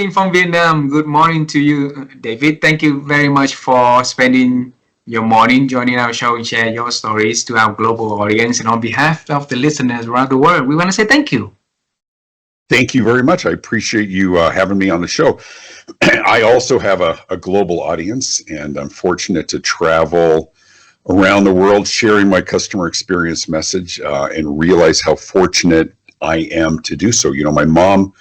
morning from Vietnam. Good morning to you, David. Thank you very much for spending your morning joining our show and share your stories to our global audience. And on behalf of the listeners around the world, we want to say thank you. Thank you very much. I appreciate you having me on the show. I also have a global audience, and I'm fortunate to travel around the world sharing my customer experience message and realize how fortunate I am to do so. You know, my mom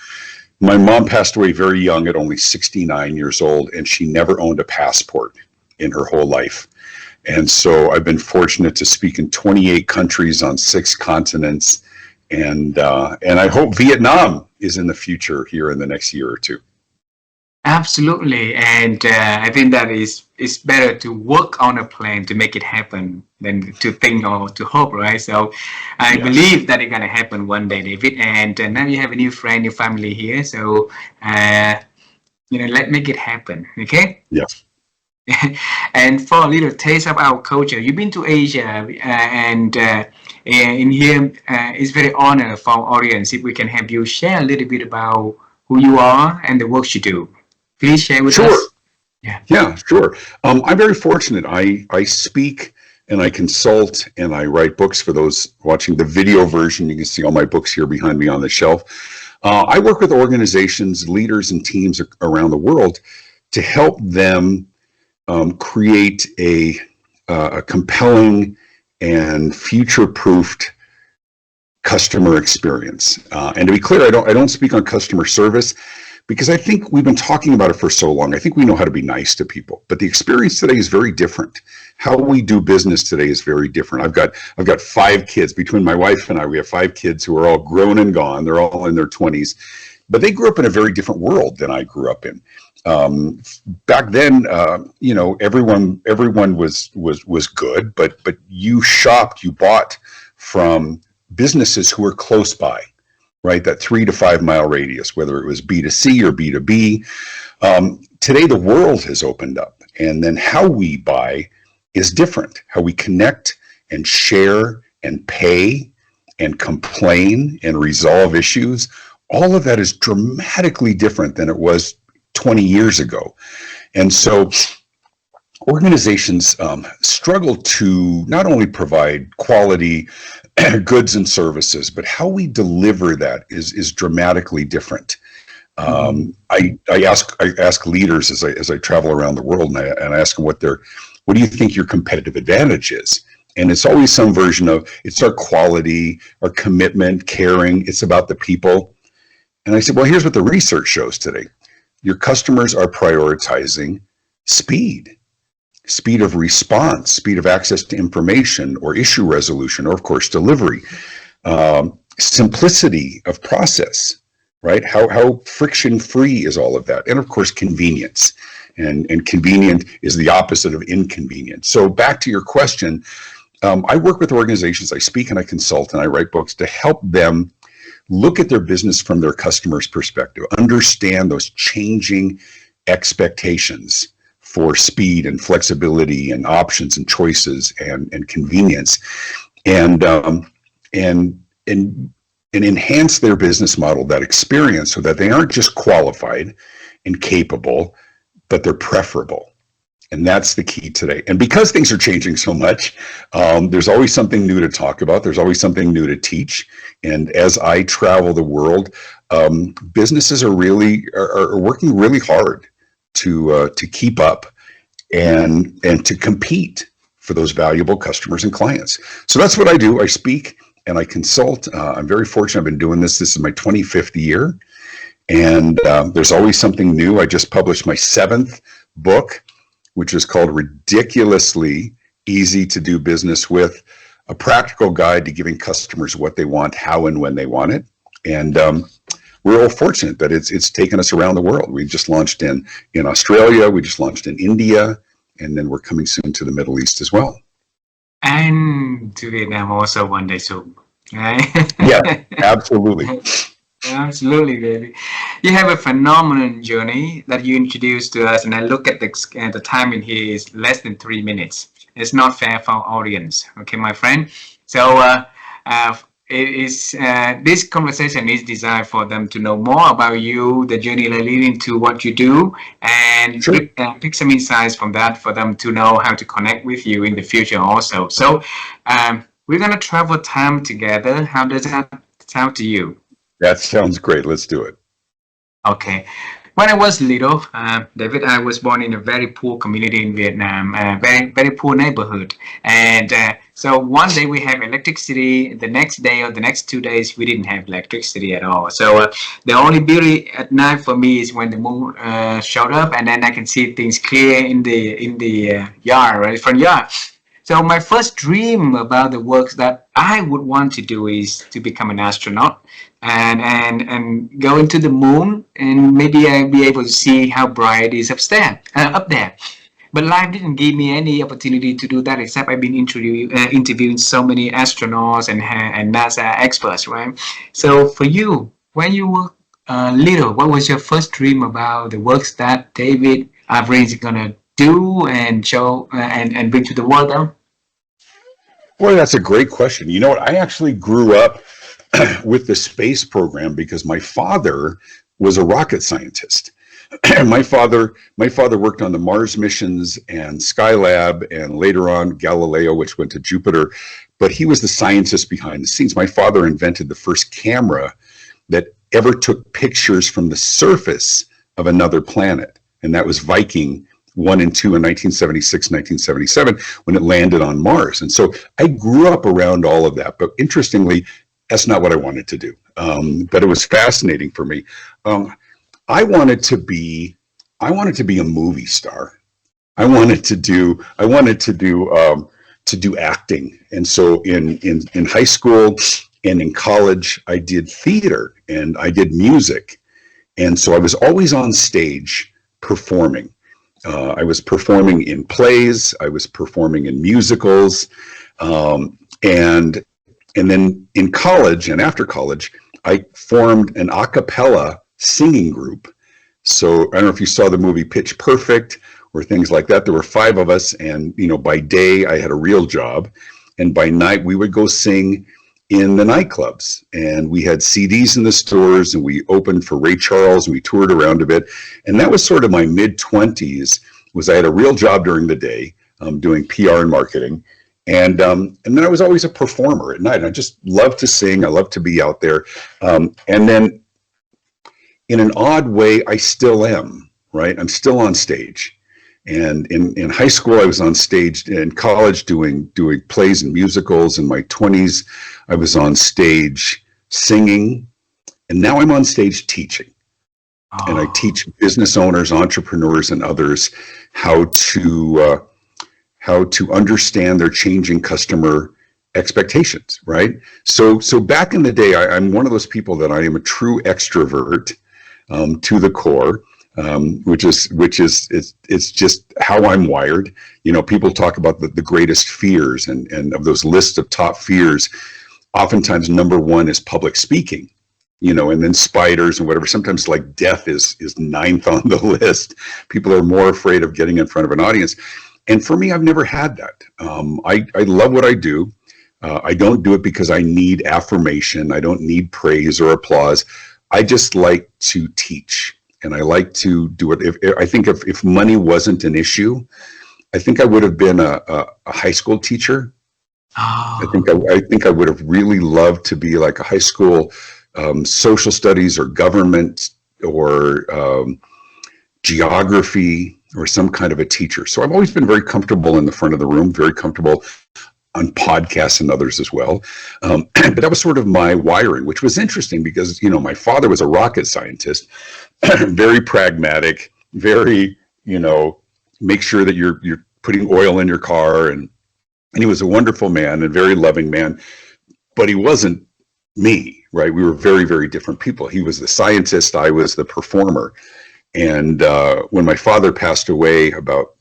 passed away very young at only 69 years old, and she never owned a passport in her whole life. And so I've been fortunate to speak in 28 countries on 6 continents. And I hope Vietnam is in the future here in the next year or two. Absolutely, and I think that it's better to work on a plan to make it happen than to think or to hope, right? So I believe that it's gonna happen one day, David. And now you have a new friend, new family here. So let's make it happen, okay? Yes. And for a little taste of our culture, you've been to Asia, and in here, it's very honored for our audience if we can have you share a little bit about who you are and the work you do. Please share with us. Yeah, sure. I'm very fortunate. I speak and I consult and I write books. For those watching the video version, you can see all my books here behind me on the shelf. I work with organizations, leaders, and teams around the world to help them create a compelling and future-proofed customer experience. And to be clear, I don't speak on customer service because I think we've been talking about it for so long. I think we know how to be nice to people, but the experience today is very different. How we do business today is very different. I've got 5 kids. Between my wife and I, we have 5 kids who are all grown and gone. They're all in their 20s, but they grew up in a very different world than I grew up in. Back then, everyone was good, but you bought from businesses who were close by, right? That 3 to 5 mile radius, whether it was B2C or B2B. Today, the world has opened up, and then how we buy is different. How we connect and share and pay and complain and resolve issues, all of that is dramatically different than it was 20 years ago. And so organizations struggle to not only provide quality goods and services, but how we deliver that is dramatically different. I ask leaders as I travel around the world, and I ask them what do you think your competitive advantage is? And it's always some version of, it's our quality, our commitment, caring, it's about the people. And I said, well, here's what the research shows today. Your customers are prioritizing speed of response, speed of access to information or issue resolution, or of course, delivery, simplicity of process, right? How friction-free is all of that? And of course, convenience. And convenient is the opposite of inconvenient. So back to your question, I work with organizations, I speak and I consult and I write books to help them look at their business from their customer's perspective, understand those changing expectations for speed and flexibility and options and choices and convenience, and enhance their business model, that experience, so that they aren't just qualified and capable, but they're preferable. And that's the key today. And because things are changing so much, there's always something new to talk about. There's always something new to teach. And as I travel the world, businesses are working really hard to keep up and to compete for those valuable customers and clients. So that's what I do. I speak and I consult. I'm very fortunate. I've been doing this. This is my 25th year. And there's always something new. I just published my 7th book, which is called Ridiculously Easy to Do Business With, a practical guide to giving customers what they want, how and when they want it. And we're all fortunate that it's taken us around the world. We just launched in Australia, we just launched in India, and then we're coming soon to the Middle East as well. And to Vietnam also one day soon. Right? Yeah, absolutely. Absolutely, baby. You have a phenomenal journey that you introduced to us, and I look at the time in here is less than 3 minutes. It's not fair for our audience, okay, my friend? So it is this conversation is designed for them to know more about you, the journey leading to what you do, and Sure. pick some insights from that for them to know how to connect with you in the future also. So we're gonna travel time together. How does that sound to you? That sounds great. Let's do it. Okay. When I was little, David, I was born in a very poor community in Vietnam, a very poor neighborhood. And so one day we have electricity. The next day or the next 2 days, we didn't have electricity at all. So the only beauty at night for me is when the moon showed up, and then I can see things clear in the yard, right, front yard. So my first dream about the work that I would want to do is to become an astronaut and go into the moon, and maybe I'll be able to see how bright it is up there. But life didn't give me any opportunity to do that, except I've been interviewing so many astronauts and NASA experts, right? So for you, when you were little, what was your first dream about the works that David Avrin is gonna do and show and bring to the world? Though? Boy, that's a great question. You know what? I actually grew up with the space program because my father was a rocket scientist. my father worked on the Mars missions and Skylab and later on Galileo, which went to Jupiter, but he was the scientist behind the scenes. My father invented the first camera that ever took pictures from the surface of another planet, and that was Viking 1 and 2 in 1976, 1977, when it landed on Mars. And so I grew up around all of that. But interestingly, that's not what I wanted to do. But it was fascinating for me. I wanted to be a movie star. I wanted to do acting. And so in high school and in college, I did theater and I did music. And so I was always on stage performing. I was performing in plays. I was performing in musicals, and then in college and after college, I formed an a cappella singing group. So I don't know if you saw the movie Pitch Perfect or things like that. There were 5 of us, and by day I had a real job, and by night we would go sing in the nightclubs, and we had CDs in the stores, and we opened for Ray Charles, and we toured around a bit. And that was sort of my mid-20s. Was I had a real job during the day, doing PR and marketing, and then I was always a performer at night. And I just loved to sing. I loved to be out there, and then in an odd way, I still am. Right, I'm still on stage. And in high school, I was on stage. In college, doing plays and musicals. In my 20s, I was on stage singing. And now I'm on stage teaching. Oh. And I teach business owners, entrepreneurs, and others how to understand their changing customer expectations, right? So back in the day, I'm one of those people that I am a true extrovert to the core. Which is it's just how I'm wired. People talk about the greatest fears, and of those lists of top fears, oftentimes number 1 is public speaking, and then spiders and whatever. Sometimes like death is 9th on the list. People are more afraid of getting in front of an audience. And for me, I've never had that. I love what I do. I don't do it because I need affirmation. I don't need praise or applause. I just like to teach. And I like to do it. I think if money wasn't an issue, I think I would have been a high school teacher. Oh. I think I would have really loved to be like a high school social studies or government or geography or some kind of a teacher. So I've always been very comfortable in the front of the room, very comfortable on podcasts and others as well. But that was sort of my wiring, which was interesting because, my father was a rocket scientist, very pragmatic, very, make sure that you're putting oil in your car. And he was a wonderful man and very loving man, but he wasn't me, right? We were very, very different people. He was the scientist. I was the performer. And when my father passed away about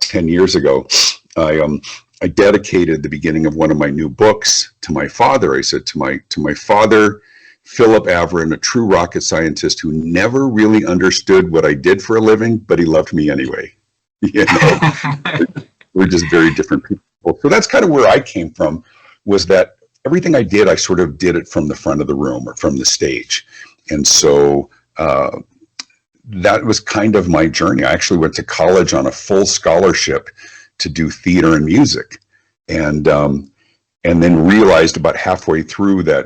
10 years ago, I dedicated the beginning of one of my new books to my father. I said to my father, Philip Avrin, a true rocket scientist who never really understood what I did for a living, but he loved me anyway. We're just very different people. So that's kind of where I came from, was that everything I did, I sort of did it from the front of the room or from the stage. And so that was kind of my journey. I actually went to college on a full scholarship to do theater and music, and then realized about halfway through that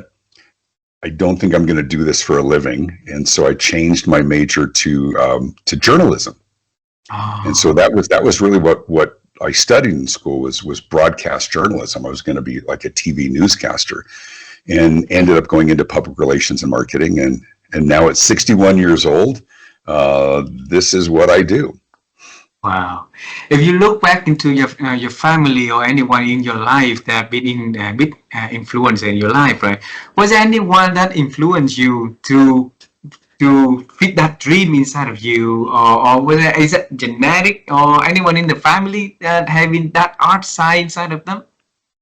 I don't think I'm going to do this for a living, and so I changed my major to journalism. Oh. And so that was really what I studied in school was broadcast journalism. I was going to be like a TV newscaster, and ended up going into public relations and marketing, and now at 61 years old, this is what I do. Wow! If you look back into your family or anyone in your life that been big influence in your life, right? Was there anyone that influenced you to fit that dream inside of you, or is it genetic, or anyone in the family that having that art side inside of them?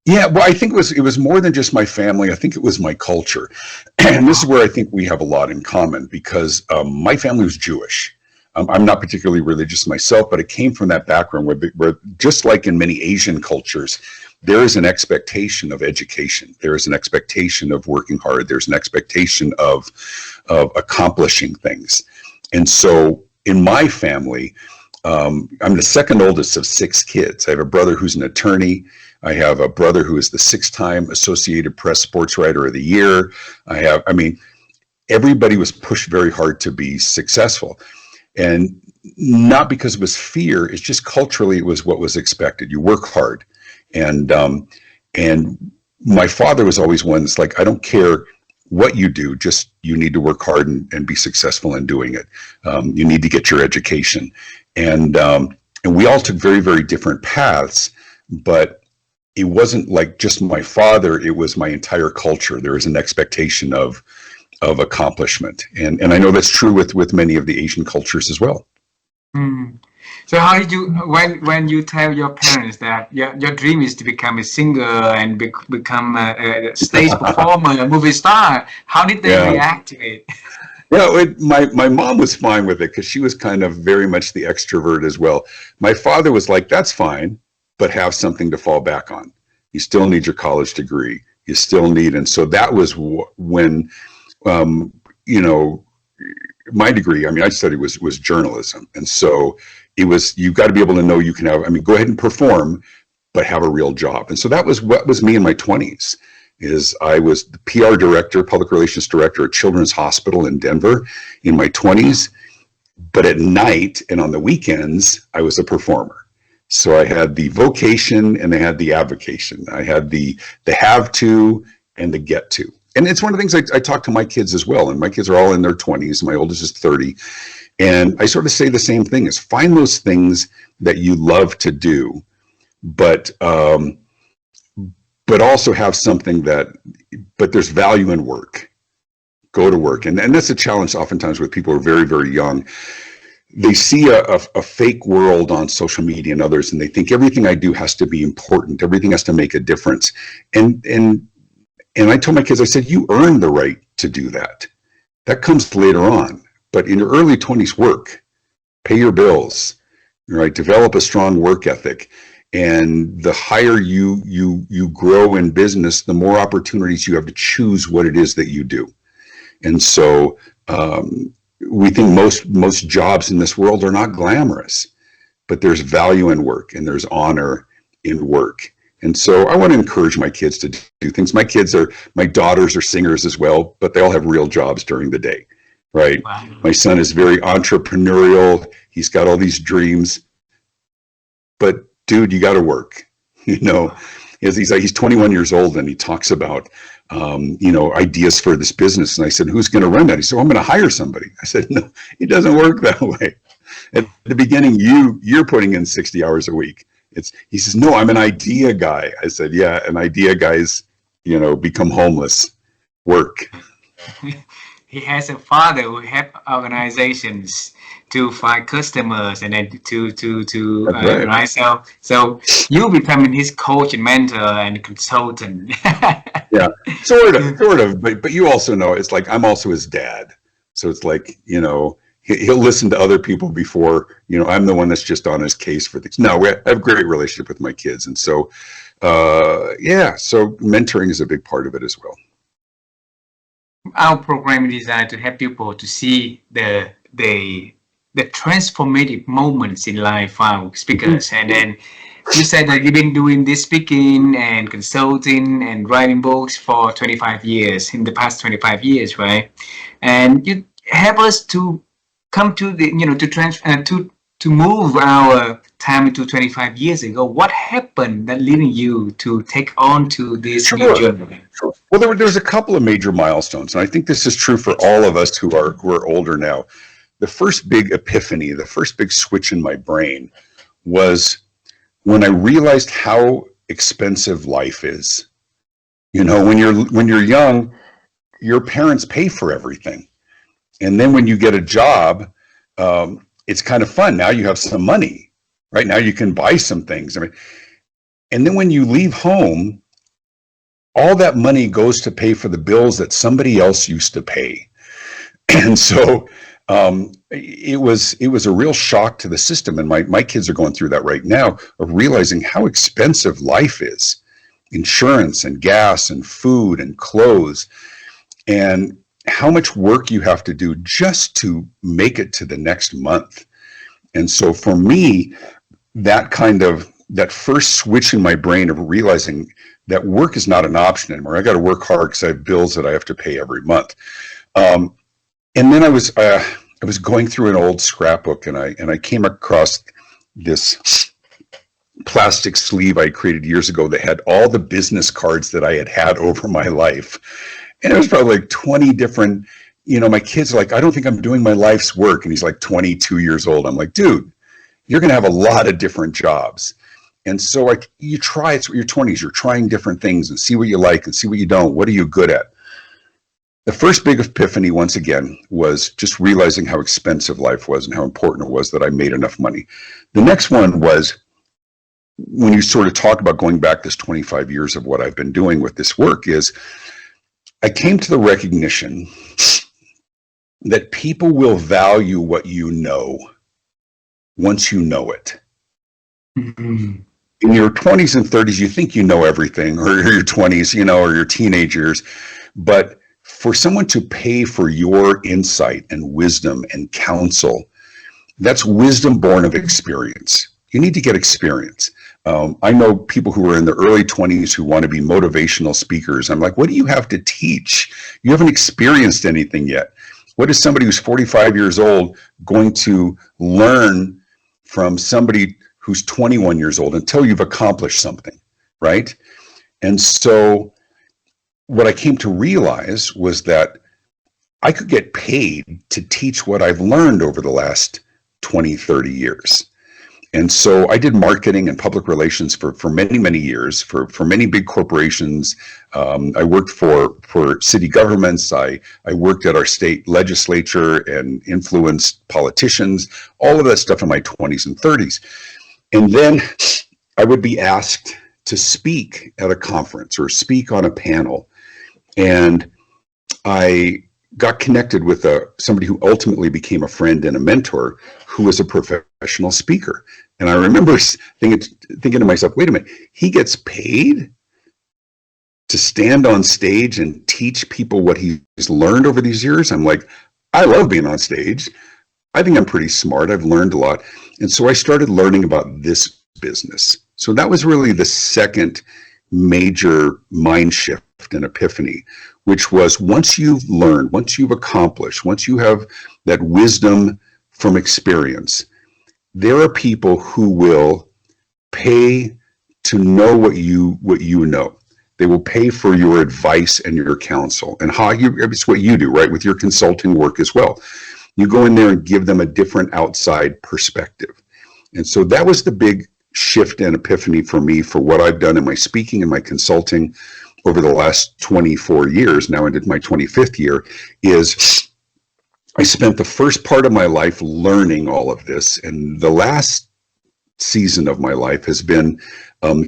Yeah, well, I think it was more than just my family. I think it was my culture, and this is where I think we have a lot in common, because my family was Jewish. I'm not particularly religious myself, but it came from that background where just like in many Asian cultures, there is an expectation of education. There is an expectation of working hard. There's an expectation of accomplishing things. And so in my family, I'm the second oldest of 6 kids. I have a brother who's an attorney. I have a brother who is the 6-time Associated Press Sports Writer of the Year. Everybody was pushed very hard to be successful. And not because it was fear, it's just culturally it was what was expected. You work hard. And my father was always one that's like, I don't care what you do, just you need to work hard and be successful in doing it. You need to get your education. And we all took very, very different paths, but it wasn't like just my father, it was my entire culture. There was an expectation of accomplishment. And I know that's true with many of the Asian cultures as well. Mm. So how did you, when you tell your parents that your dream is to become a singer and become a stage performer, a movie star, how did they react to it? Yeah, my mom was fine with it because she was kind of very much the extrovert as well. My father was like, that's fine, but have something to fall back on. You still need your college degree. You still need, and so that was when, my degree, I studied was journalism. And so it was, you've got to be able to know you can have, go ahead and perform, but have a real job. And so that was what was me in my 20s. Is I was the PR director, public relations director at Children's Hospital in Denver in my 20s. But at night and on the weekends, I was a performer. So I had the vocation and I had the avocation. I had the have to and the get to. And it's one of the things I talk to my kids as well. And my kids are all in their 20s. My oldest is 30. And I sort of say the same thing, is find those things that you love to do, but also have something but there's value in work. Go to work. And that's a challenge oftentimes with people who are very, very young. They see a fake world on social media and others, and they think everything I do has to be important. Everything has to make a difference. And I told my kids, I said, you earn the right to do that. That comes later on. But in your early 20s, work, pay your bills, right? Develop a strong work ethic. And the higher you grow in business, the more opportunities you have to choose what it is that you do. And so we think most jobs in this world are not glamorous, but there's value in work and there's honor in work. And so I want to encourage my kids to do things. My daughters are singers as well, but they all have real jobs during the day, right? Wow. My son is very entrepreneurial. He's got all these dreams, but dude, you got to work, he's 21 years old and he talks about, ideas for this business. And I said, who's going to run that? He said, well, I'm going to hire somebody. I said, no, it doesn't work that way. At the beginning, you're putting in 60 hours a week. He says, no, I'm an idea guy. I said, yeah, and idea guys, become homeless, work. He has a father who help organizations to find customers and then right. So you becoming his coach and mentor and consultant. Yeah, sort of. But you also know, it's like I'm also his dad. So it's like, he'll listen to other people before, I'm the one that's just on his case for things. No, I have a great relationship with my kids. And so, so mentoring is a big part of it as well. Our program is designed to help people to see the transformative moments in life for our speakers. And then you said that you've been doing this speaking and consulting and writing books for 25 years, in the past 25 years, right? And you help us to come to the, to move our time into 25 years ago. What happened that leading you to take on to this new journey? Sure. Well, there's a couple of major milestones, and I think this is true for all of us who are older now. The first big epiphany, the first big switch in my brain was when I realized how expensive life is. When you're young, your parents pay for everything. And then when you get a job, it's kind of fun. Now you have some money, right? Now you can buy some things. And then when you leave home, all that money goes to pay for the bills that somebody else used to pay. And so it was a real shock to the system. And my kids are going through that right now, of realizing how expensive life is. Insurance and gas and food and clothes, and how much work you have to do just to make it to the next month. And so for me, that first switch in my brain of realizing that work is not an option anymore. I got to work hard because I have bills that I have to pay every month. And then I was going through an old scrapbook, and I came across this plastic sleeve I created years ago that had all the business cards that I had over my life. And it was probably like 20 different, my kid's like, I don't think I'm doing my life's work. And he's like 22 years old. I'm like, dude, you're going to have a lot of different jobs. And so you try, it's your 20s, you're trying different things and see what you like and see what you don't. What are you good at? The first big epiphany, once again, was just realizing how expensive life was and how important it was that I made enough money. The next one was when you sort of talk about going back this 25 years of what I've been doing with this work is I came to the recognition that people will value what you know once you know it. Mm-hmm. In your 20s and 30s, you think you know everything, or your 20s, or your teenage years. But for someone to pay for your insight and wisdom and counsel, that's wisdom born of experience. You need to get experience. I know people who are in their early 20s who want to be motivational speakers. I'm like, what do you have to teach? You haven't experienced anything yet. What is somebody who's 45 years old going to learn from somebody who's 21 years old until you've accomplished something, right? And so what I came to realize was that I could get paid to teach what I've learned over the last 20, 30 years. And so I did marketing and public relations for many, many years, for many big corporations. I worked for city governments. I worked at our state legislature and influenced politicians, all of that stuff in my 20s and 30s. And then I would be asked to speak at a conference or speak on a panel. And I got connected with somebody who ultimately became a friend and a mentor who was a professional speaker. And I remember thinking to myself, wait a minute, he gets paid to stand on stage and teach people what he's learned over these years? I'm like, I love being on stage. I think I'm pretty smart. I've learned a lot. And so I started learning about this business. So that was really the second major mind shift and epiphany, which was once you've learned, once you've accomplished, once you have that wisdom from experience, there are people who will pay to know what you know. They will pay for your advice and your counsel, and it's what you do, right? With your consulting work as well. You go in there and give them a different outside perspective. And so that was the big shift and epiphany for me for what I've done in my speaking and my consulting over the last 24 years, now into my 25th year, is I spent the first part of my life learning all of this, and the last season of my life has been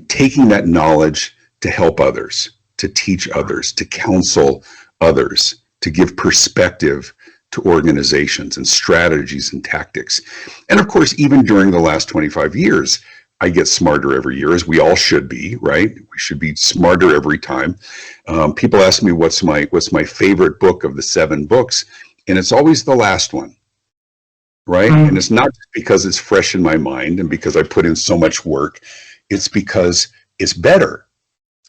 taking that knowledge to help others, to teach others, to counsel others, to give perspective to organizations and strategies and tactics. And of course, even during the last 25 years, I get smarter every year, as we all should be, right? We should be smarter every time. People ask me what's my favorite book of the 7 books, and it's always the last one, right? And it's not just because it's fresh in my mind and because I put in so much work. It's because it's better.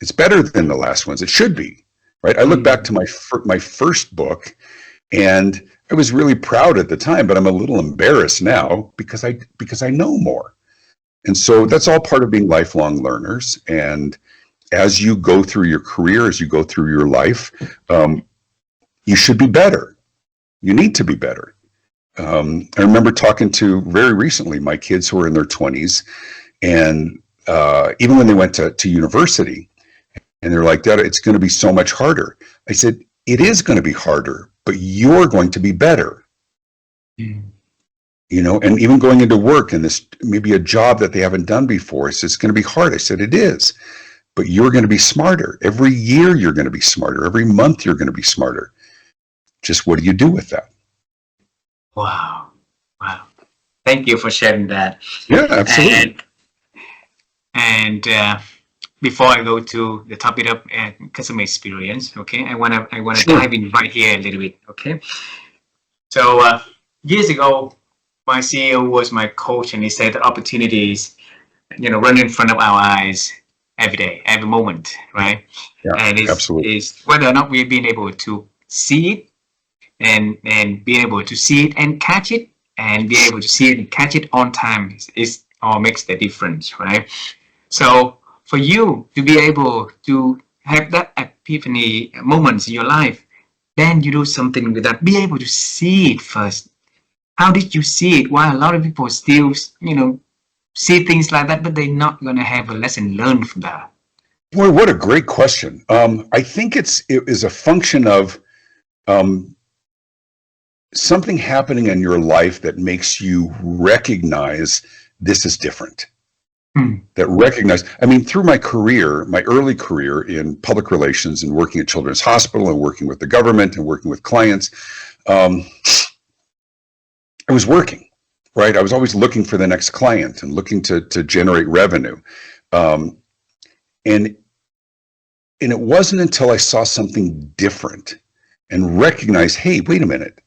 It's better than the last ones. It should be, right? I look back to my first book, and I was really proud at the time, but I'm a little embarrassed now because I know more. And so that's all part of being lifelong learners. And as you go through your career, as you go through your life, you should be better. You need to be better. I remember talking to very recently my kids who are in their 20s, and even when they went to university, and they're like, Dad, it's going to be so much harder. I said, it is going to be harder, but you're going to be better. You know, and even going into work and this maybe a job that they haven't done before, it's going to be hard. I said, it is, but you're going to be smarter. Every year you're going to be smarter. Every month you're going to be smarter. Just what do you do with that? Wow. Wow. Thank you for sharing that. Yeah, absolutely. And before I go to the topic of customer experience, okay, I wanna Sure. dive in right here a little bit, okay. So years ago, my CEO was my coach, and he said that opportunities, run in front of our eyes every day, every moment, right? Yeah, And absolutely. it's whether or not we've been able to see it and be able to see it and catch it, and be able to see it and catch it on time is all makes the difference, right? So for you to be able to have that epiphany moments in your life, then you do something with that. Be able to see it first. How did you see it? Why a lot of people still, see things like that, but they're not going to have a lesson learned from that. Boy, what a great question. I think it is a function of something happening in your life that makes you recognize this is different. That recognize, I mean, through my career, my early career in public relations and working at Children's Hospital and working with the government and working with clients, I was working, right? I was always looking for the next client and looking to generate revenue. And it wasn't until I saw something different and recognized, hey, wait a minute,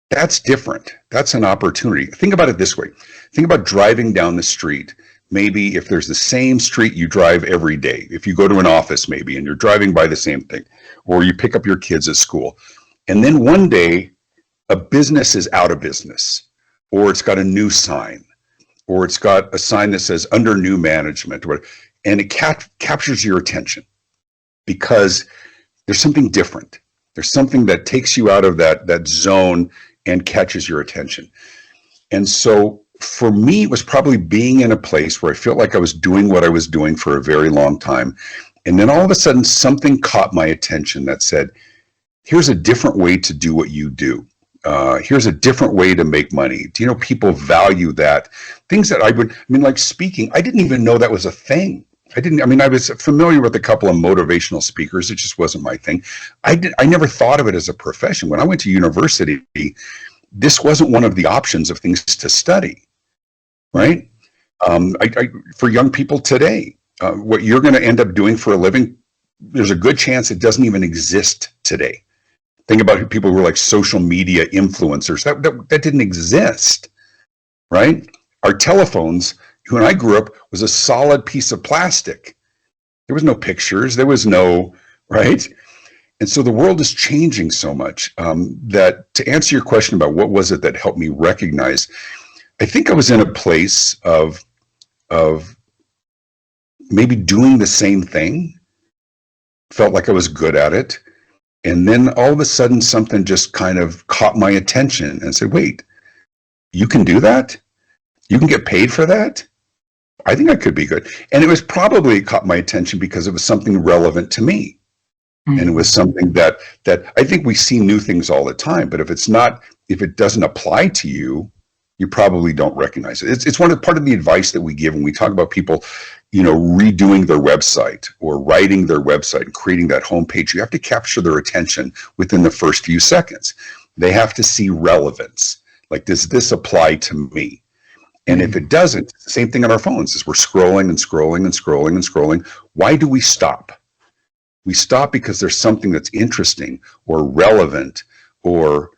that's different. That's an opportunity. Think about it this way. Think about driving down the street. Maybe if there's the same street you drive every day, if you go to an office maybe and you're driving by the same thing, or you pick up your kids at school, and then one day a business is out of business, or it's got a new sign, or it's got a sign that says under new management, and it captures your attention because there's something different. There's something that takes you out of that zone and catches your attention. And so for me, it was probably being in a place where I felt like I was doing what I was doing for a very long time. And then all of a sudden, something caught my attention that said, here's a different way to do what you do. Here's a different way to make money. Do you know, people value that. Things that like speaking, I didn't even know that was a thing. I was familiar with a couple of motivational speakers. It just wasn't my thing. I never thought of it as a profession. When I went to university, this wasn't one of the options of things to study, right? For young people today, what you're going to end up doing for a living, there's a good chance it doesn't even exist today. Think about people who are like social media influencers. That didn't exist, right? Our telephones, when I grew up, was a solid piece of plastic. There was no pictures. There was no, right? And so the world is changing so much that, to answer your question about what was it that helped me recognize, I think I was in a place of maybe doing the same thing, felt like I was good at it. And then all of a sudden, something just kind of caught my attention and said, wait, you can do that? You can get paid for that? I think I could be good. And it was probably caught my attention because it was something relevant to me. And it was something that I think we see new things all the time, but if it doesn't apply to you, you probably don't recognize it. It's part of the advice that we give when we talk about people, redoing their website or writing their website and creating that homepage. You have to capture their attention within the first few seconds. They have to see relevance. Like, does this apply to me? And if it doesn't, same thing on our phones, as we're scrolling and scrolling and scrolling and scrolling. Why do we stop? We stop because there's something that's interesting or relevant, or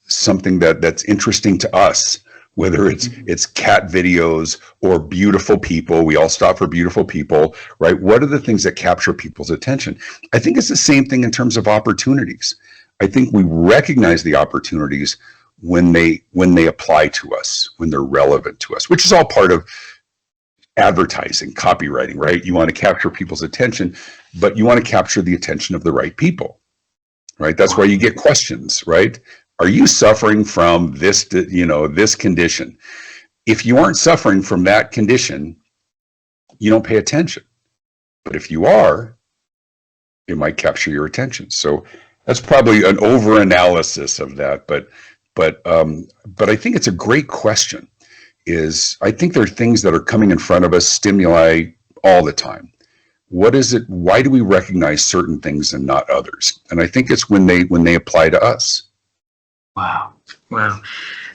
something that's interesting to us, whether it's cat videos or beautiful people. We all stop for beautiful people, right? What are the things that capture people's attention? I think it's the same thing in terms of opportunities. I think we recognize the opportunities when they apply to us, when they're relevant to us, which is all part of advertising, copywriting, right? You want to capture people's attention, but you want to capture the attention of the right people, right? That's why you get questions, right? Are you suffering from this, this condition? If you aren't suffering from that condition, you don't pay attention. But if you are, it might capture your attention. So that's probably an over-analysis of that, but I think it's a great question. I think there are things that are coming in front of us, stimuli all the time. What is it? Why do we recognize certain things and not others? And I think it's when they apply to us. Wow.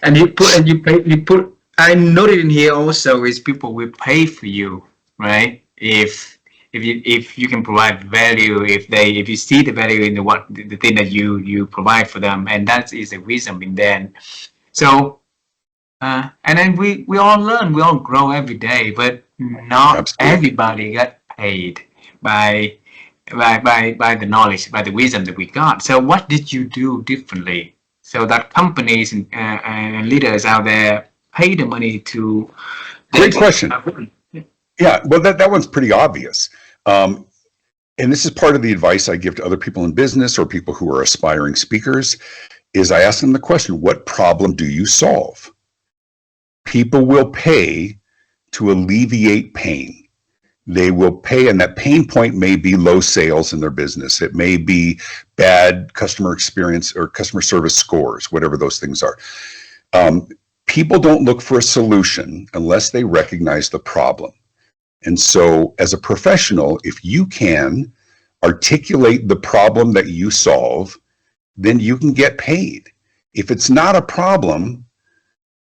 And you put. I noted in here also is people will pay for you, right? If you can provide value, if you see the value in the thing that you provide for them, and that is a reason in then. So, and then we all learn, we all grow every day, but not Absolutely. everybody got paid by the knowledge, by the wisdom that we got. So what did you do differently so that companies and leaders out there pay the money to? Great question. Yeah, well, that one's pretty obvious. And this is part of the advice I give to other people in business or people who are aspiring speakers, is I ask them the question, what problem do you solve? People will pay to alleviate pain. They will pay, and that pain point may be low sales in their business. It may be bad customer experience or customer service scores, whatever those things are. People don't look for a solution unless they recognize the problem. And so as a professional, if you can articulate the problem that you solve, then you can get paid. If it's not a problem,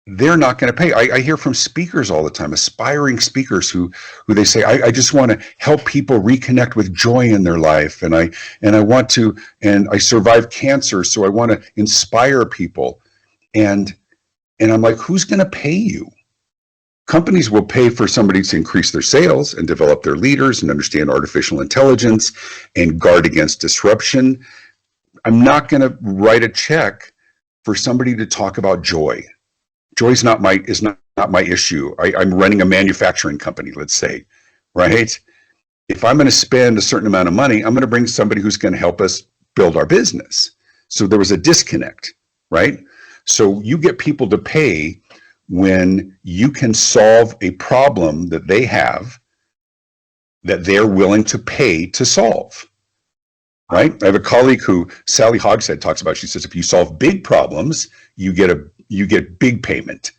they're not going to pay. I hear from speakers all the time, aspiring speakers who they say, I just want to help people reconnect with joy in their life. And I survived cancer, so I want to inspire people. And I'm like, who's going to pay you? Companies will pay for somebody to increase their sales and develop their leaders and understand artificial intelligence and guard against disruption. I'm not going to write a check for somebody to talk about joy. Joy is not my issue. I'm running a manufacturing company, let's say, right? If I'm going to spend a certain amount of money, I'm going to bring somebody who's going to help us build our business. So there was a disconnect, right? So you get people to pay when you can solve a problem that they have that they're willing to pay to solve, right? I have a colleague who Sally Hogshead talks about. She says, if you solve big problems, you get big payment.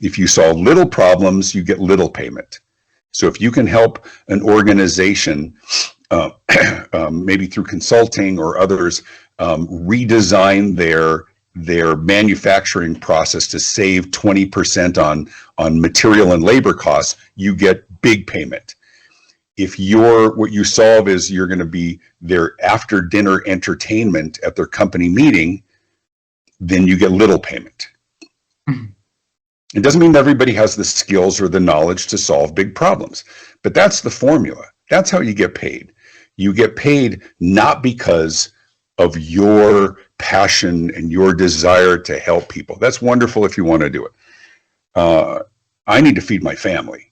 If you solve little problems, you get little payment. So if you can help an organization, maybe through consulting or others, redesign their manufacturing process to save 20% on material and labor costs, you get big payment. If what you solve is you're going to be their after dinner entertainment at their company meeting, then you get little payment. Mm-hmm. It doesn't mean everybody has the skills or the knowledge to solve big problems, but that's the formula. That's how you get paid. You get paid not because of your passion and your desire to help people. That's wonderful if you want to do it. I need to feed my family.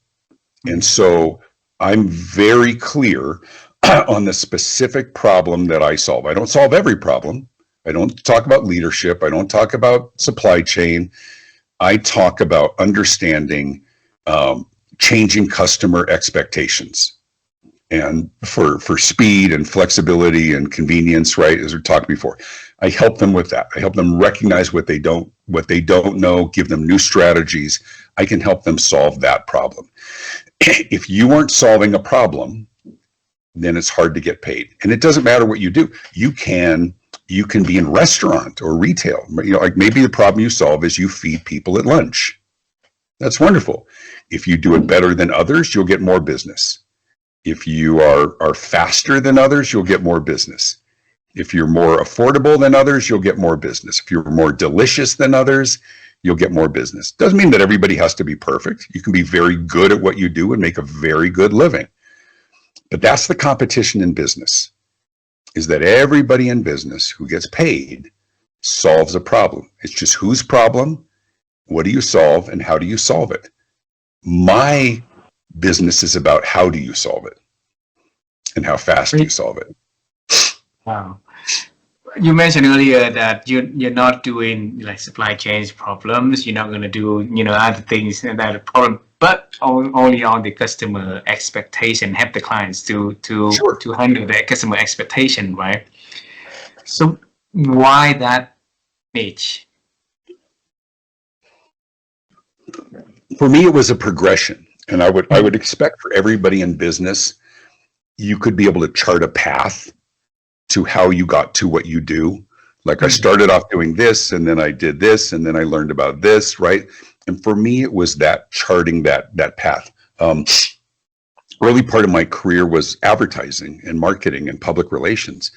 And so I'm very clear on the specific problem that I solve. I don't solve every problem. I don't talk about leadership. I don't talk about supply chain. I talk about understanding changing customer expectations. And for speed and flexibility and convenience, right, as we talked before, I help them with that. I help them recognize what they don't know, give them new strategies. I can help them solve that problem. If you aren't solving a problem, then it's hard to get paid. And it doesn't matter what you do. You can You can be in restaurant or retail. Like maybe the problem you solve is you feed people at lunch. That's wonderful. If you do it better than others, you'll get more business. If you are faster than others, you'll get more business. If you're more affordable than others, you'll get more business. If you're more delicious than others, you'll get more business. Doesn't mean that everybody has to be perfect. You can be very good at what you do and make a very good living. But that's the competition in business, is that everybody in business who gets paid solves a problem. It's just whose problem, what do you solve, and how do you solve it? My business is about how do you solve it and how fast do you solve it. Wow. You mentioned earlier that you're not doing like supply chain problems. You're not going to do other things and that problem, but only on the customer expectation. Help the clients to handle their customer expectation, right? So why that niche? For me, it was a progression, and I would expect for everybody in business, you could be able to chart a path to how you got to what you do. Like I started off doing this, and then I did this, and then I learned about this, right? And for me, it was that charting that path. Early part of my career was advertising and marketing and public relations.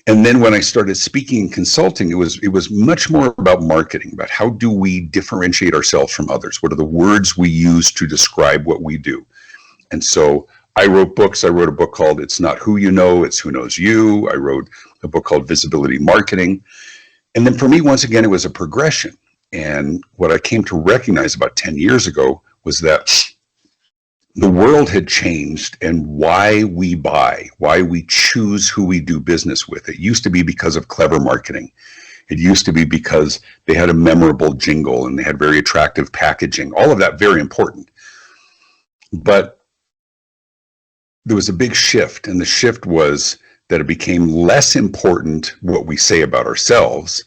And then when I started speaking and consulting, it was much more about marketing, about how do we differentiate ourselves from others? What are the words we use to describe what we do? And so I wrote books. I wrote a book called It's Not Who You Know, It's Who Knows You. I wrote a book called Visibility Marketing. And then for me, once again, it was a progression. And what I came to recognize about 10 years ago was that the world had changed, and why we buy, why we choose who we do business with. It used to be because of clever marketing. It used to be because they had a memorable jingle and they had very attractive packaging. All of that very important. But there was a big shift, and the shift was that it became less important what we say about ourselves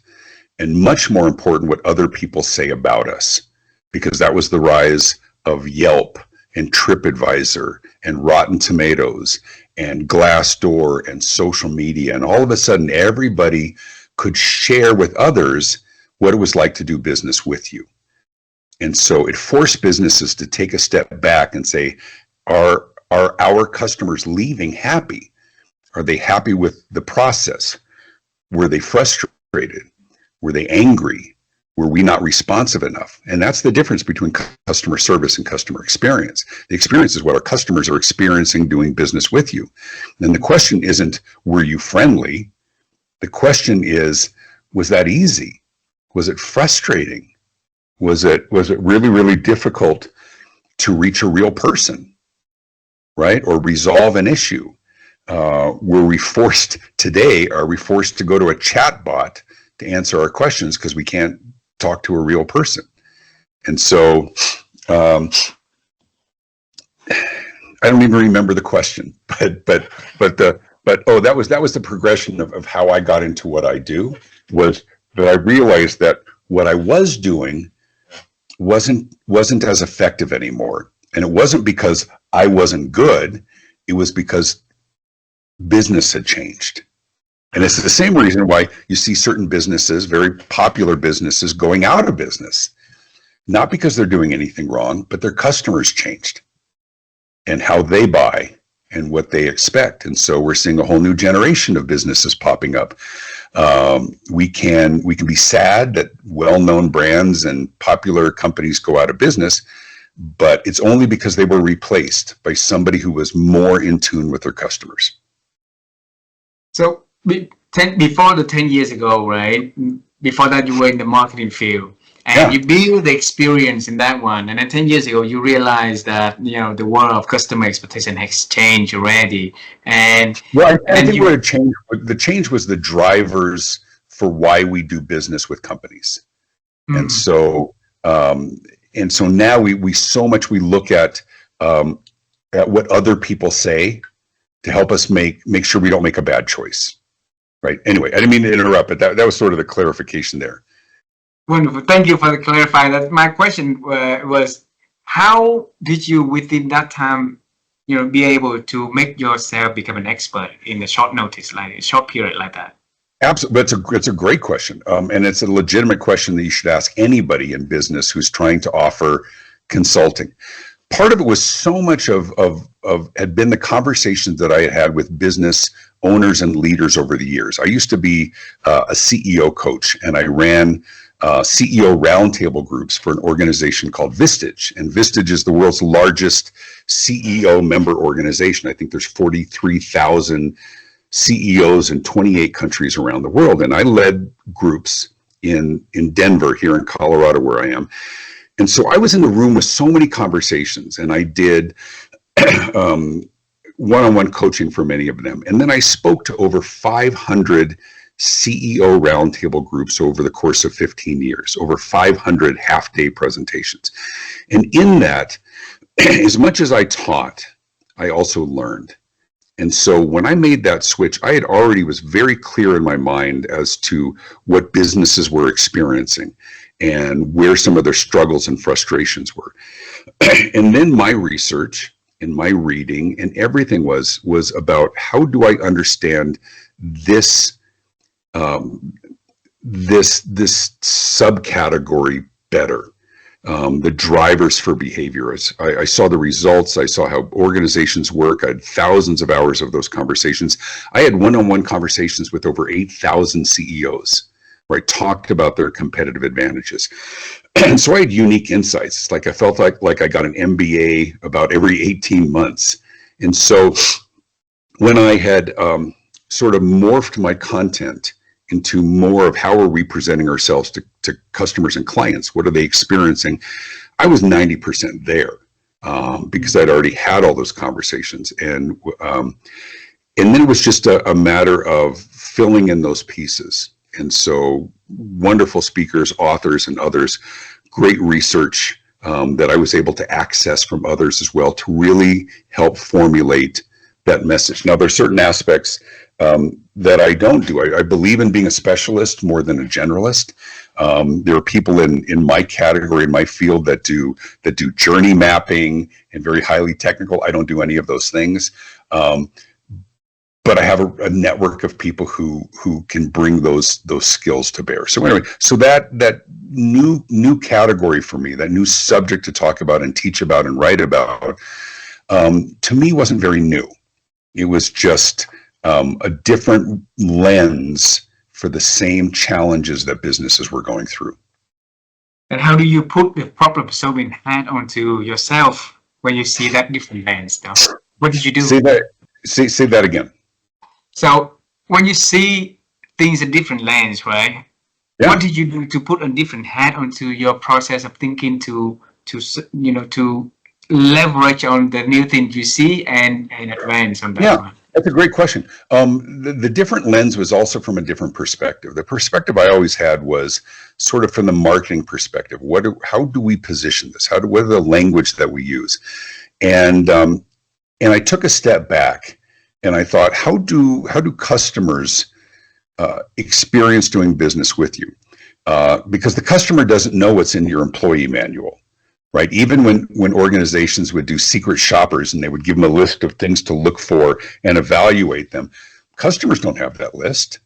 and much more important what other people say about us, because that was the rise of Yelp and TripAdvisor and Rotten Tomatoes and Glassdoor and social media. And all of a sudden, everybody could share with others what it was like to do business with you. And so it forced businesses to take a step back and say, are our customers leaving happy? Are they happy with the process? Were they frustrated? Were they angry? Were we not responsive enough? And that's the difference between customer service and customer experience. The experience is what our customers are experiencing doing business with you. And the question isn't, were you friendly? The question is, was that easy? Was it frustrating? Was it really, really difficult to reach a real person, right? Or resolve an issue? Are we forced to go to a chat bot to answer our questions because we can't talk to a real person? And so I don't even remember the question, but that was the progression of how I got into what I do, was that I realized that what I was doing wasn't as effective anymore. And it wasn't because I wasn't good, it was because business had changed. And it's the same reason why you see certain businesses, very popular businesses, going out of business. Not because they're doing anything wrong, but their customers changed and how they buy and what they expect. And so we're seeing a whole new generation of businesses popping up. We can be sad that well-known brands and popular companies go out of business, but it's only because they were replaced by somebody who was more in tune with their customers. So before the 10 years ago, right? Before that, you were in the marketing field, and you build the experience in that one. And then 10 years ago, you realized that the world of customer expectation has changed already. And I think what changed, the change was the drivers for why we do business with companies. And so now we look at what other people say to help us make sure we don't make a bad choice, right? Anyway, I didn't mean to interrupt, but that was sort of the clarification there. Wonderful. Thank you for clarifying that. My question was, how did you, within that time, be able to make yourself become an expert in a short notice, like a short period like that? Absolutely, it's a great question, and it's a legitimate question that you should ask anybody in business who's trying to offer consulting. Part of it was so much of had been the conversations that I had had with business owners and leaders over the years. I used to be a CEO coach, and I ran CEO roundtable groups for an organization called Vistage, and Vistage is the world's largest CEO member organization. I think there's 43,000 CEOs in 28 countries around the world. And I led groups in Denver, here in Colorado, where I am. And so I was in the room with so many conversations, and I did one-on-one coaching for many of them. And then I spoke to over 500 CEO roundtable groups over the course of 15 years, over 500 half-day presentations. And in that, as much as I taught, I also learned. And so when I made that switch, I had already was very clear in my mind as to what businesses were experiencing and where some of their struggles and frustrations were. And then my research and my reading and everything was about how do I understand this this subcategory better. The drivers for behavior. I saw the results. I saw how organizations work. I had thousands of hours of those conversations. I had one-on-one conversations with over 8,000 CEOs, where I talked about their competitive advantages. And so I had unique insights. It's like I felt like I got an MBA about every 18 months. And so when I had sort of morphed my content into more of how are we presenting ourselves to customers and clients, what are they experiencing, I was 90% there because I'd already had all those conversations. And then it was just a matter of filling in those pieces. And so wonderful speakers, authors, and others, great research that I was able to access from others as well to really help formulate that message. Now, there's certain aspects that I don't do. I believe in being a specialist more than a generalist. There are people in my category, in my field, that do journey mapping and very highly technical. I don't do any of those things. But I have a network of people who can bring those skills to bear. So anyway, so that new category for me, that new subject to talk about and teach about and write about, to me wasn't very new. It was just a different lens for the same challenges that businesses were going through. And how do you put the problem-solving hat onto yourself when you see that different lens stuff? What did you do? Say that again. So when you see things in different lens, right? Yeah. What did you do to put a different hat onto your process of thinking to leverage on the new things you see and advance on that? Yeah. One? That's a great question. The different lens was also from a different perspective. The perspective I always had was sort of from the marketing perspective. How do we position this? What are the language that we use? And I took a step back and I thought, how do customers experience doing business with you? Because the customer doesn't know what's in your employee manual. Right. Even when organizations would do secret shoppers and they would give them a list of things to look for and evaluate them, customers don't have that list.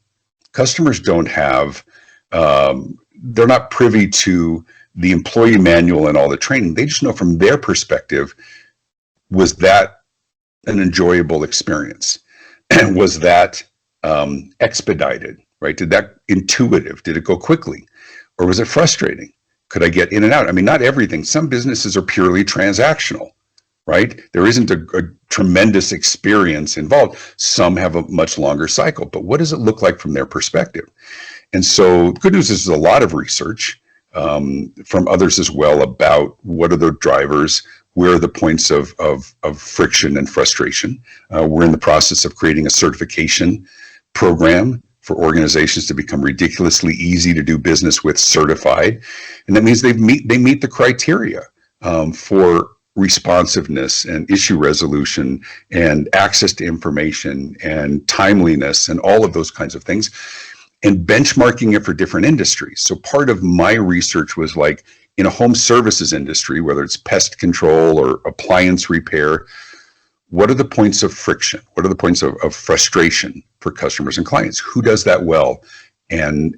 Customers don't have, they're not privy to the employee manual and all the training. They just know from their perspective, was that an enjoyable experience? And was that expedited, right? Did that intuitive? Did it go quickly? Or was it frustrating? Could I get in and out? I mean, not everything. Some businesses are purely transactional, right? There isn't a tremendous experience involved. Some have a much longer cycle, but what does it look like from their perspective? And so the good news is there's a lot of research from others as well about what are the drivers, where are the points of friction and frustration. We're in the process of creating a certification program for organizations to become ridiculously easy to do business with, certified. And that means they meet the criteria for responsiveness and issue resolution and access to information and timeliness and all of those kinds of things, and benchmarking it for different industries. So part of my research was like in a home services industry, whether it's pest control or appliance repair, what are the points of friction? What are the points of frustration for customers and clients. Who does that well? And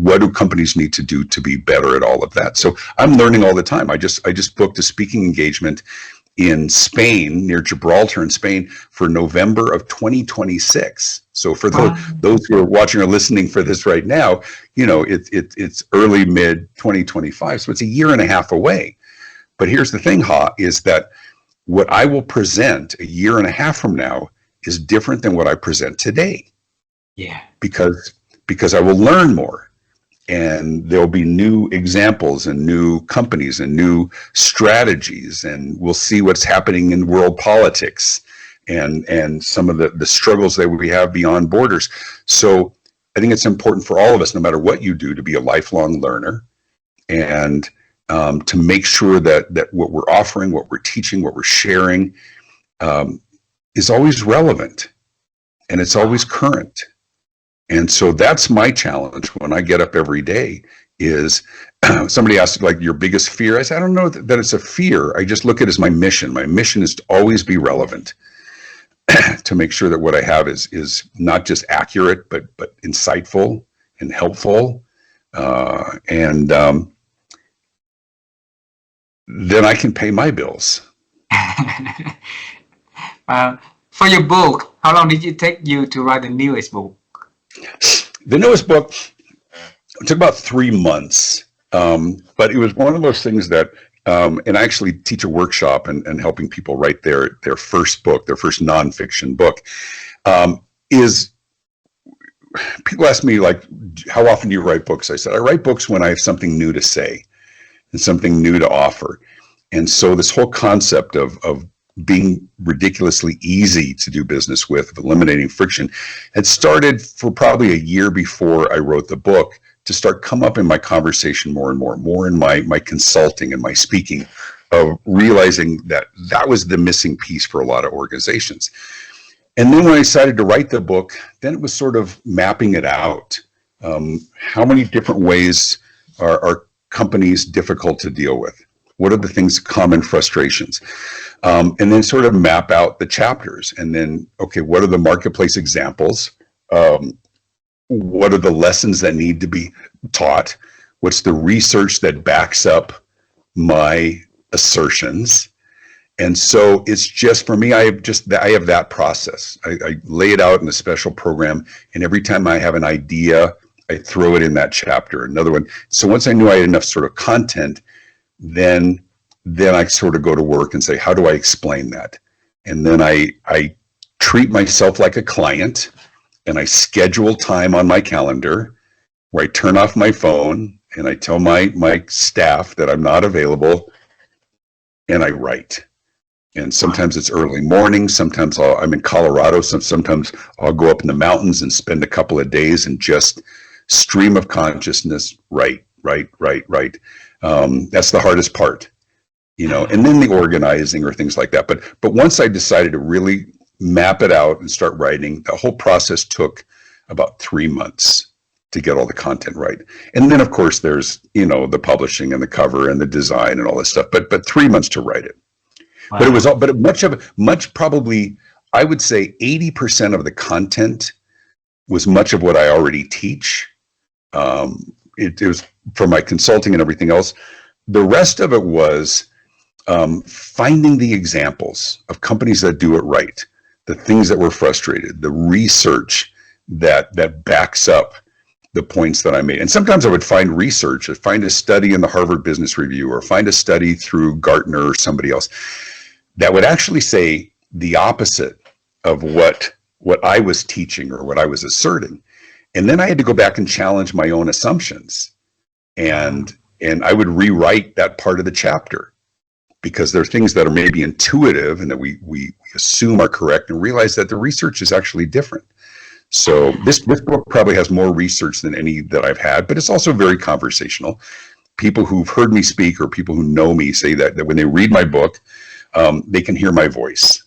what do companies need to do to be better at all of that? So I'm learning all the time. I just booked a speaking engagement in Spain, near Gibraltar in Spain, for November of 2026. So for those who are watching or listening for this right now, you know, it's early, mid 2025. So it's a year and a half away. But here's the thing, is that what I will present a year and a half from now is different than what I present today. Yeah. Because I will learn more, and there'll be new examples and new companies and new strategies, and we'll see what's happening in world politics and some of the struggles that we have beyond borders. So I think it's important for all of us, no matter what you do, to be a lifelong learner, and to make sure that what we're offering, what we're teaching, what we're sharing is always relevant, and it's always current. And so that's my challenge when I get up every day is somebody asked, like, your biggest fear. I said, I don't know that it's a fear. I just look at it as my mission. My mission is to always be relevant, to make sure that what I have is not just accurate, but insightful and helpful. And then I can pay my bills. For your book, how long did it take you to write the newest book? The newest book, it took about 3 months, but it was one of those things that, and I actually teach a workshop and helping people write their first book, their first nonfiction book, is people ask me, like, how often do you write books? I said, I write books when I have something new to say and something new to offer. And so this whole concept of being ridiculously easy to do business with, eliminating friction, had started for probably a year before I wrote the book to start come up in my conversation more and more in my consulting and my speaking, of realizing that was the missing piece for a lot of organizations. And then when I decided to write the book, then it was sort of mapping it out. How many different ways are companies difficult to deal with? What are the things, common frustrations? And then sort of map out the chapters. And then, okay, what are the marketplace examples? What are the lessons that need to be taught? What's the research that backs up my assertions? And so it's just, for me, I have that process. I lay it out in a special program, and every time I have an idea, I throw it in that chapter, another one. So once I knew I had enough sort of content, then I sort of go to work and say, how do I explain that? And then I treat myself like a client, and I schedule time on my calendar where I turn off my phone and I tell my staff that I'm not available, and I write. And sometimes it's early morning, sometimes I'm in Colorado, sometimes I'll go up in the mountains and spend a couple of days and just stream of consciousness, write. That's the hardest part, you know, and then the organizing or things like that. But once I decided to really map it out and start writing, the whole process took about 3 months to get all the content right. And then, of course, there's, you know, the publishing and the cover and the design and all this stuff, but 3 months to write it. Wow. But it was all, but much probably, I would say 80% of the content was much of what I already teach. It was for my consulting and everything else. The rest of it was finding the examples of companies that do it right, the things that were frustrated, the research that backs up the points that I made. And sometimes I would find research, I'd find a study in the Harvard Business Review, or find a study through Gartner or somebody else that would actually say the opposite of what I was teaching or what I was asserting. And then I had to go back and challenge my own assumptions. And I would rewrite that part of the chapter, because there are things that are maybe intuitive and that we assume are correct, and realize that the research is actually different. So this book probably has more research than any that I've had, but it's also very conversational. People who've heard me speak or people who know me say that when they read my book, they can hear my voice.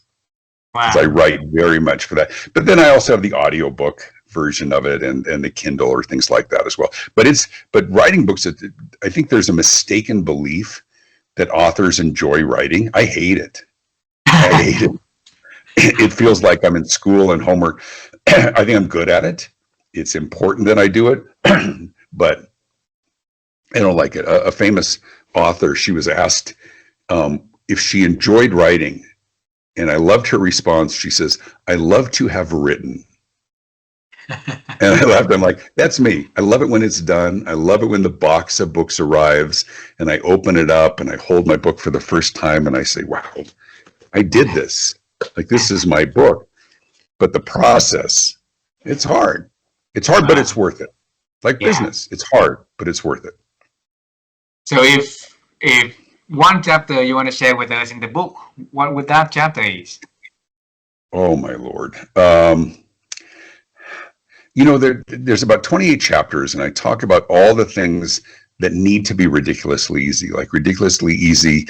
Wow. I write very much for that. But then I also have the audiobook version of it and the Kindle or things like that as well. But writing books, I think there's a mistaken belief that authors enjoy writing. I hate it. I hate it. It feels like I'm in school and homework. I think I'm good at it. It's important that I do it, but I don't like it. A famous author, she was asked if she enjoyed writing, and I loved her response. She says, "I love to have written." And I laughed. I'm like, that's me. I love it when it's done. I love it when the box of books arrives and I open it up and I hold my book for the first time and I say, wow, I did this. Like, this is my book. But the process, it's hard. It's hard, but it's worth it. Like business, it's hard, but it's worth it. So if one chapter you want to share with us in the book, what would that chapter is? Oh, my Lord. There's about 28 chapters, and I talk about all the things that need to be ridiculously easy, like ridiculously easy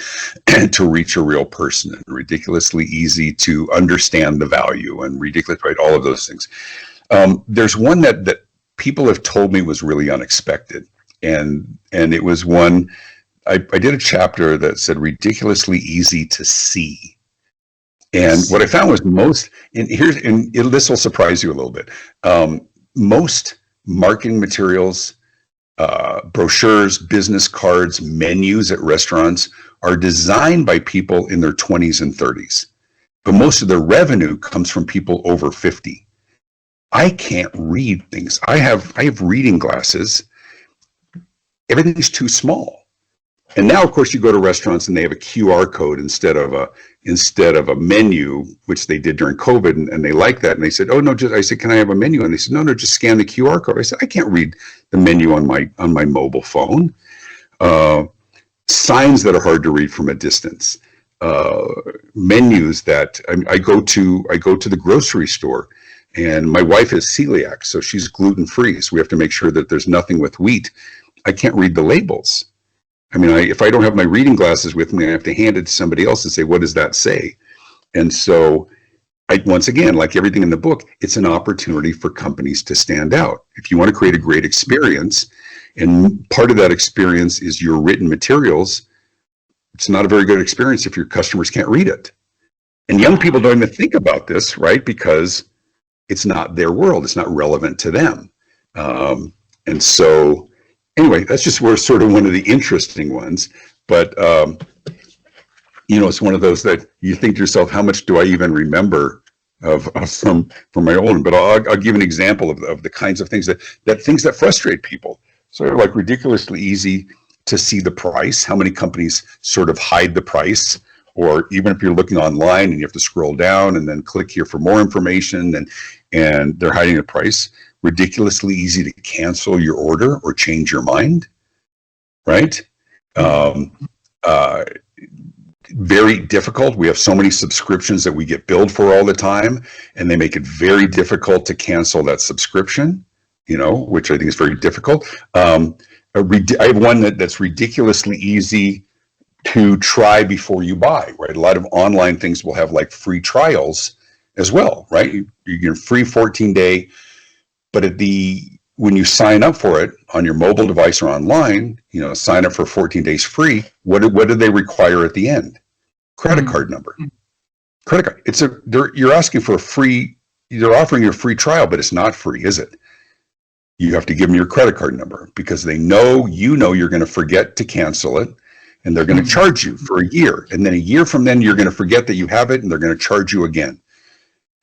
to reach a real person, and ridiculously easy to understand the value, and ridiculous, right? All of those things. There's one that people have told me was really unexpected, and it was one. I did a chapter that said ridiculously easy to see. And what I found was this will surprise you a little bit. Most marketing materials, brochures, business cards, menus at restaurants are designed by people in their 20s and 30s. But most of their revenue comes from people over 50. I can't read things. I have reading glasses. Everything's too small. And now, of course, you go to restaurants and they have a QR code instead of a menu, which they did during COVID, and they like that. And they said, "Oh no!" I said, "Can I have a menu?" And they said, "No, just scan the QR code." I said, "I can't read the menu on my mobile phone." Signs that are hard to read from a distance. Menus that I go to the grocery store, and my wife is celiac, so she's gluten free. So we have to make sure that there's nothing with wheat. I can't read the labels. I mean, if I don't have my reading glasses with me, I have to hand it to somebody else and say, what does that say? And so, once again, like everything in the book, it's an opportunity for companies to stand out. If you want to create a great experience, and part of that experience is your written materials, it's not a very good experience if your customers can't read it. And young people don't even think about this, right? Because it's not their world. It's not relevant to them. And so, anyway, that's just sort of one of the interesting ones. But, it's one of those that you think to yourself, how much do I even remember from my own? But I'll give an example of the kinds of things that frustrate people. So like ridiculously easy to see the price, how many companies sort of hide the price, or even if you're looking online and you have to scroll down and then click here for more information and they're hiding the price. Ridiculously easy to cancel your order or change your mind, right? Very difficult. We have so many subscriptions that we get billed for all the time, and they make it very difficult to cancel that subscription, which I think is very difficult. I have one that's ridiculously easy to try before you buy, right? A lot of online things will have like free trials as well, right? You get a free 14-day. But when you sign up for it on your mobile device or online, sign up for 14 days free. What do they require at the end? Credit card number. Credit card. You're asking for they're offering you a free trial, but it's not free, is it? You have to give them your credit card number because they know you're going to forget to cancel it, and they're going to charge you for a year. And then a year from then, you're going to forget that you have it, and they're going to charge you again.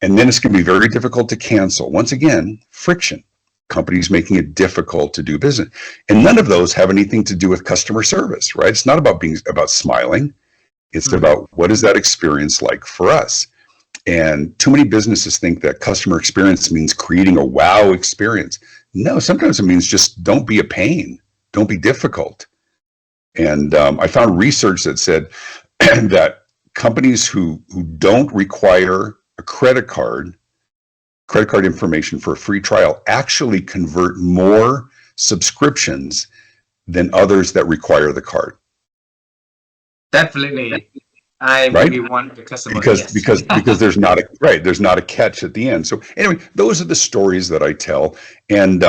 And then it's going to be very difficult to cancel. Once again, friction. Companies making it difficult to do business. And none of those have anything to do with customer service, right? It's not about smiling. It's about what is that experience like for us? And too many businesses think that customer experience means creating a wow experience. No, sometimes it means just don't be a pain. Don't be difficult. And I found research that said that companies who don't require a credit card information for a free trial actually convert more subscriptions than others that require the card. Definitely, I really want the customer because there's not a catch at the end. So anyway, those are the stories that I tell, and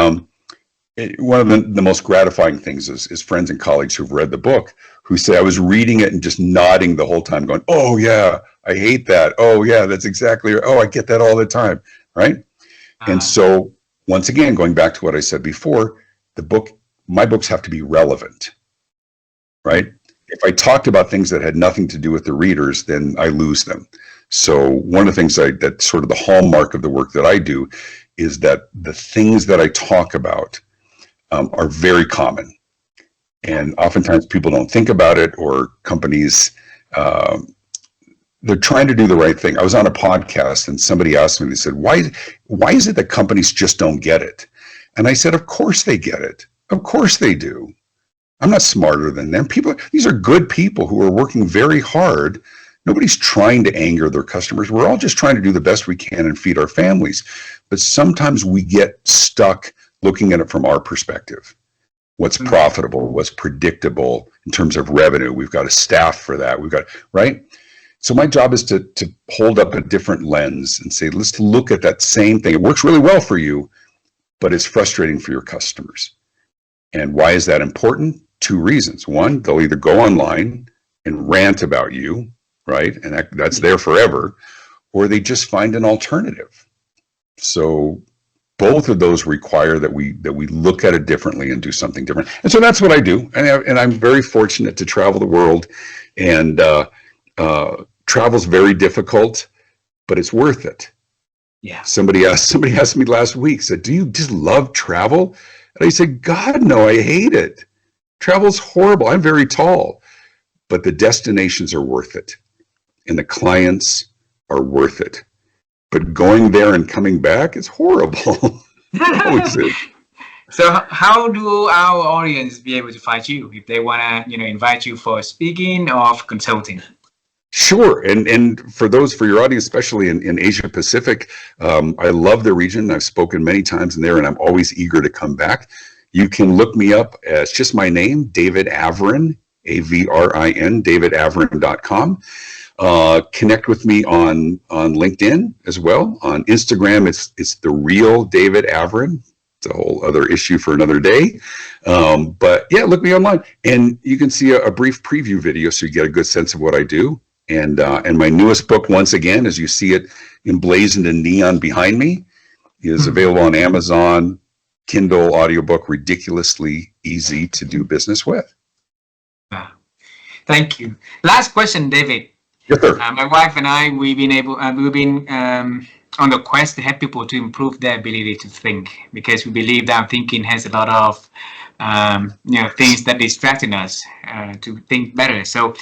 one of the most gratifying things is friends and colleagues who've read the book who say I was reading it and just nodding the whole time, going, "Oh yeah, I hate that. Oh yeah, that's exactly right. Oh, I get that all the time." Right? And so, once again, going back to what I said before, my books have to be relevant, right? If I talked about things that had nothing to do with the readers, then I lose them. So one of the things that's sort of the hallmark of the work that I do is that the things that I talk about are very common. And oftentimes people don't think about it, or companies, they're trying to do the right thing. I was on a podcast and somebody asked me, they said, why is it that companies just don't get it? And I said, of course they get it. Of course they do. I'm not smarter than them. These are good people who are working very hard. Nobody's trying to anger their customers. We're all just trying to do the best we can and feed our families. But sometimes we get stuck looking at it from our perspective. What's profitable, what's predictable in terms of revenue. We've got a staff for that. Right? So my job is to hold up a different lens and say, let's look at that same thing. It works really well for you, but it's frustrating for your customers. And why is that important? 2 reasons. One, they'll either go online and rant about you, right? And that's there forever, or they just find an alternative. So both of those require that we look at it differently and do something different. And so that's what I do. And I'm very fortunate to travel the world, and travel's very difficult, but it's worth it. Yeah. Somebody asked me last week, said, do you just love travel? And I said, God, no, I hate it. Travel's horrible. I'm very tall, but the destinations are worth it. And the clients are worth it. But going there and coming back is horrible. Always is. So how do our audience be able to find you if they want to, invite you for speaking or for consulting? Sure. And for your audience, especially in Asia Pacific, I love the region. I've spoken many times in there, and I'm always eager to come back. You can look me up as just my name, David Avrin, Avrin, davidavrin.com. Connect with me on LinkedIn as well. On Instagram, it's the real David Avrin. It's a whole other issue for another day. But yeah, look me online, and you can see a brief preview video so you get a good sense of what I do. And my newest book, once again, as you see it emblazoned in neon behind me, is available on Amazon, Kindle, audiobook, ridiculously easy to do business with. Thank you. Last question, David. Yes, sir. My wife and I, we've been on the quest to help people to improve their ability to think, because we believe that thinking has a lot of things that distracting us to think better. So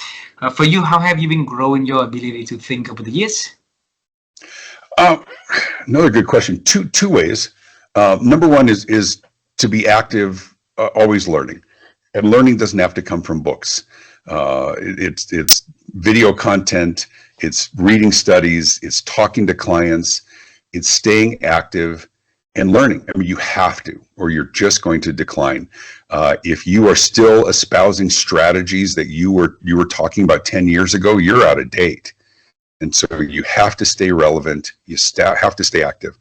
for you, how have you been growing your ability to think over the years? Another good question. Two ways. Number one is to be active, always learning. And learning doesn't have to come from books. It's video content, it's reading studies, it's talking to clients, it's staying active and learning. I mean, you have to, or you're just going to decline. If you are still espousing strategies that you were talking about 10 years ago, you're out of date. And so you have to stay relevant. You have to stay active.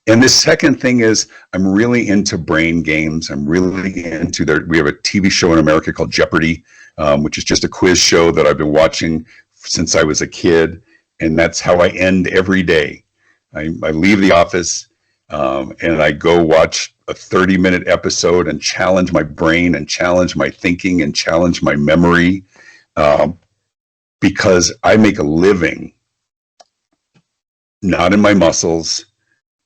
And the second thing is, I'm really into brain games. I'm really into we have a TV show in America called Jeopardy, which is just a quiz show that I've been watching since I was a kid. And that's how I end every day. I leave the office and I go watch a 30-minute episode and challenge my brain and challenge my thinking and challenge my memory, because I make a living not in my muscles,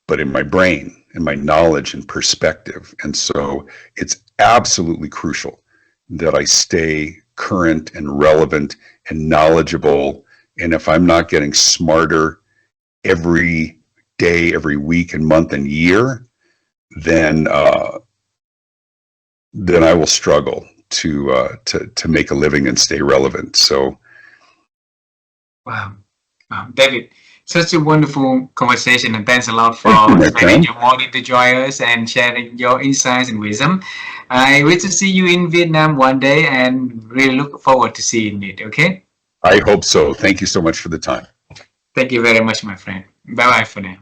but in my brain and my knowledge and perspective. And so it's absolutely crucial that I stay current and relevant and knowledgeable. And if I'm not getting smarter every day, every week and month and year, then I will struggle to make a living and stay relevant. So, wow, David, such a wonderful conversation, and thanks a lot for spending your morning to join us and sharing your insights and wisdom. I wish to see you in Vietnam one day, and really look forward to seeing it. Okay? I hope so. Thank you so much for the time. Thank you very much, my friend. Bye bye for now.